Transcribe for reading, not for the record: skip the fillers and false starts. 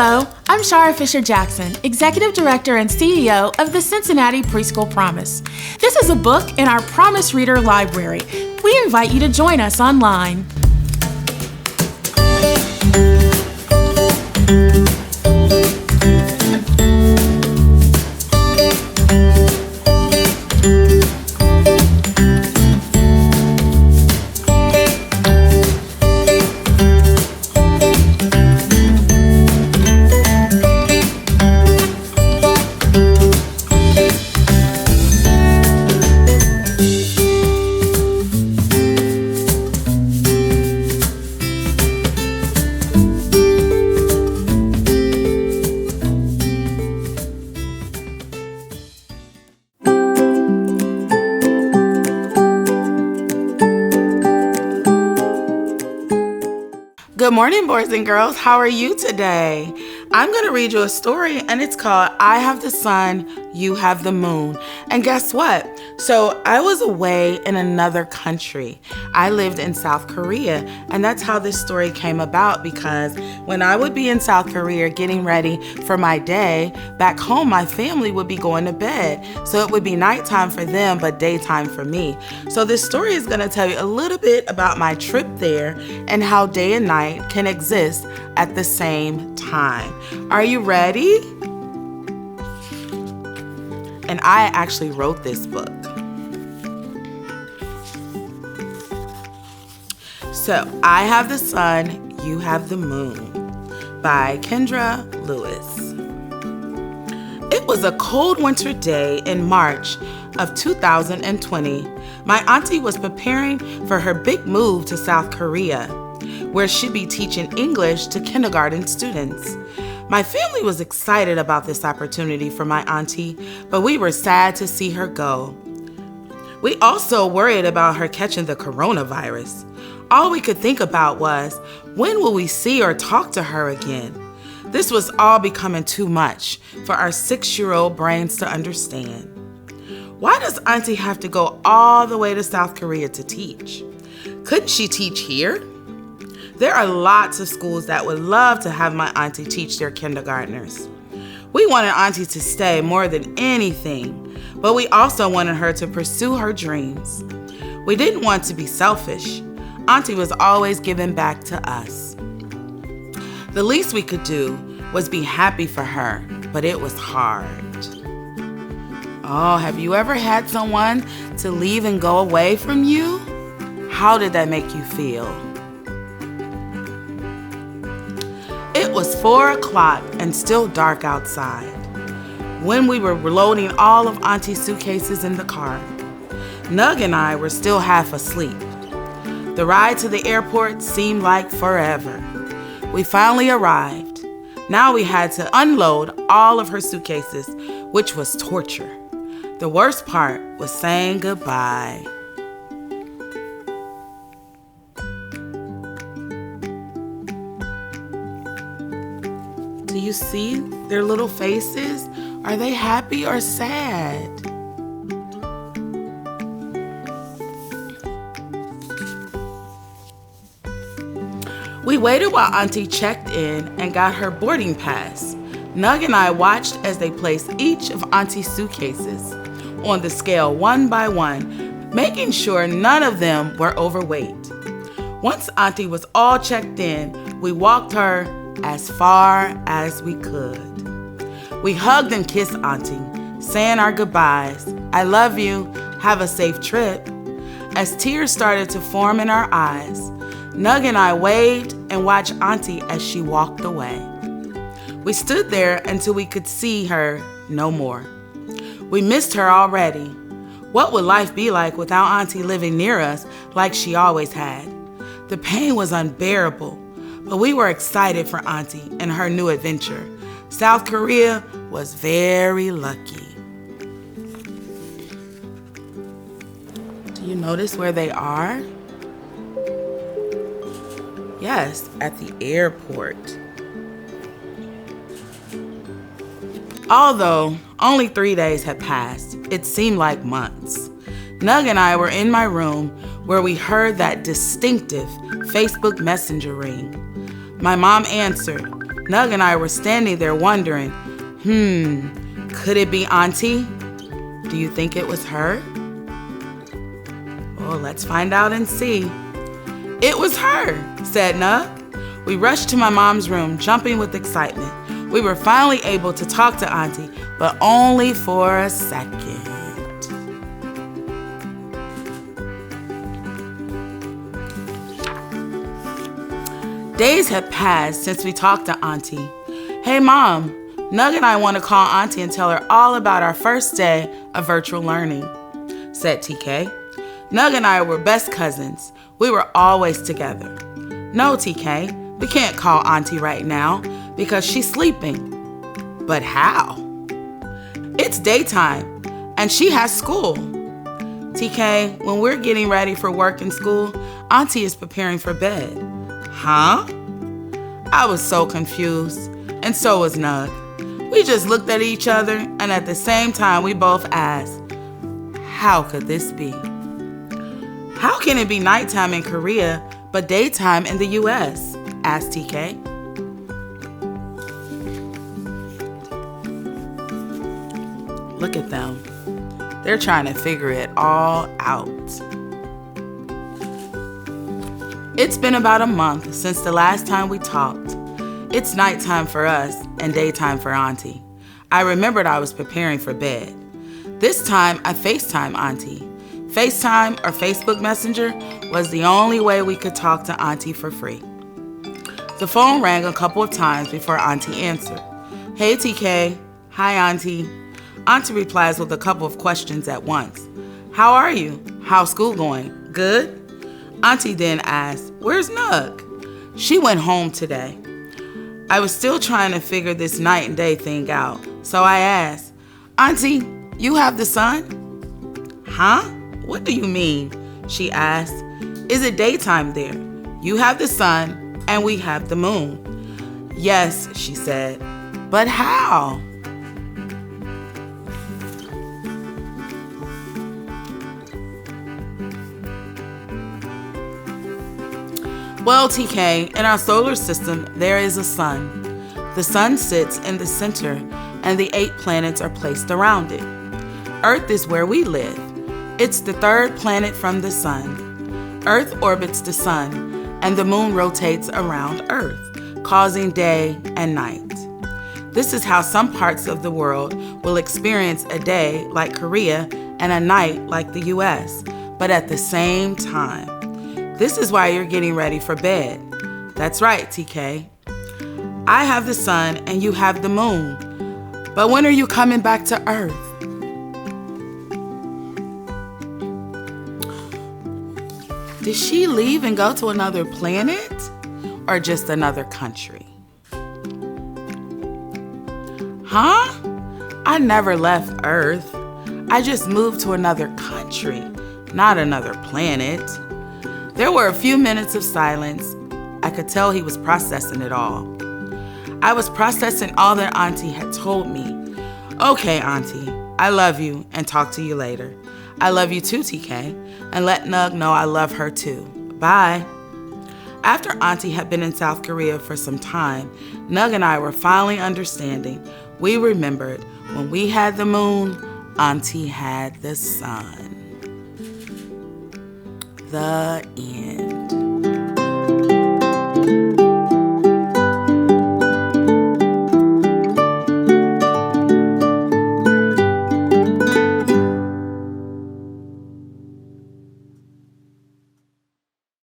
Hello, I'm Shara Fisher-Jackson, Executive Director and CEO of the Cincinnati Preschool Promise. This is a book in our Promise Reader Library. We invite you to join us online. Good morning, boys and girls. How are you today? I'm going to read you a story, and it's called I Have the Sun, You Have the Moon. And guess what? So I was away in another country. I lived in South Korea, and that's how this story came about, because when I would be in South Korea getting ready for my day, back home my family would be going to bed. So it would be nighttime for them, but daytime for me. So this story is going to tell you a little bit about my trip there and how day and night can exist at the same time. Are you ready? And I actually wrote this book. So, I Have the Sun, You Have the Moon by Kendra Lewis. It was a cold winter day in March of 2020. My auntie was preparing for her big move to South Korea, where she'd be teaching English to kindergarten students. My family was excited about this opportunity for my auntie, but we were sad to see her go. We also worried about her catching the coronavirus. All we could think about was, when will we see or talk to her again? This was all becoming too much for our 6-year-old brains to understand. Why does auntie have to go all the way to South Korea to teach? Couldn't she teach here? There are lots of schools that would love to have my auntie teach their kindergartners. We wanted auntie to stay more than anything, but we also wanted her to pursue her dreams. We didn't want to be selfish. Auntie was always giving back to us. The least we could do was be happy for her, but it was hard. Oh, have you ever had someone to leave and go away from you? How did that make you feel? It was 4 o'clock and still dark outside when we were loading all of Auntie's suitcases in the car. Nug and I were still half asleep. The ride to the airport seemed like forever. We finally arrived. Now we had to unload all of her suitcases, which was torture. The worst part was saying goodbye. Do you see their little faces? Are they happy or sad? We waited while Auntie checked in and got her boarding pass. Nug and I watched as they placed each of Auntie's suitcases on the scale one by one, making sure none of them were overweight. Once Auntie was all checked in, we walked her as far as we could. We hugged and kissed Auntie, saying our goodbyes. I love you. Have a safe trip. As tears started to form in our eyes, Nug and I waved and watched Auntie as she walked away. We stood there until we could see her no more. We missed her already. What would life be like without Auntie living near us like she always had? The pain was unbearable, but we were excited for Auntie and her new adventure. South Korea was very lucky. Do you notice where they are? Yes, at the airport. Although only 3 days had passed, it seemed like months. Nug and I were in my room where we heard that distinctive Facebook Messenger ring. My mom answered. Nug and I were standing there wondering, could it be Auntie? Do you think it was her? Well, let's find out and see. It was her, said Nug. We rushed to my mom's room, jumping with excitement. We were finally able to talk to Auntie, but only for a second. Days had passed since we talked to Auntie. Hey, Mom, Nug and I want to call Auntie and tell her all about our first day of virtual learning, said TK. Nug and I were best cousins. We were always together. No, TK, we can't call Auntie right now because she's sleeping. But how? It's daytime and she has school. TK, when we're getting ready for work and school, Auntie is preparing for bed. Huh? I was so confused, and so was Nug. We just looked at each other, and at the same time, we both asked, how could this be? How can it be nighttime in Korea, but daytime in the U.S.? Asked TK. Look at them. They're trying to figure it all out. It's been about a month since the last time we talked. It's nighttime for us and daytime for Auntie. I remembered I was preparing for bed. This time I FaceTime Auntie. FaceTime or Facebook Messenger was the only way we could talk to Auntie for free. The phone rang a couple of times before Auntie answered. Hey TK. Hi Auntie. Auntie replies with a couple of questions at once. How are you? How's school going? Good? Auntie then asked, where's Nug? She went home today. I was still trying to figure this night and day thing out, so I asked, Auntie, you have the sun? Huh? What do you mean? She asked. Is it daytime there? You have the sun and we have the moon. Yes, she said. But how? Well, TK, in our solar system, there is a sun. The sun sits in the center, and the 8 planets are placed around it. Earth is where we live. It's the 3rd planet from the sun. Earth orbits the sun, and the moon rotates around Earth, causing day and night. This is how some parts of the world will experience a day like Korea and a night like the US, but at the same time. This is why you're getting ready for bed. That's right, TK. I have the sun and you have the moon. But when are you coming back to Earth? Did she leave and go to another planet? Or just another country? Huh? I never left Earth. I just moved to another country, not another planet. There were a few minutes of silence. I could tell he was processing it all. I was processing all that Auntie had told me. Okay, Auntie, I love you and talk to you later. I love you too, TK, and let Nug know I love her too. Bye. After Auntie had been in South Korea for some time, Nug and I were finally understanding. We remembered when we had the moon, Auntie had the sun. The end.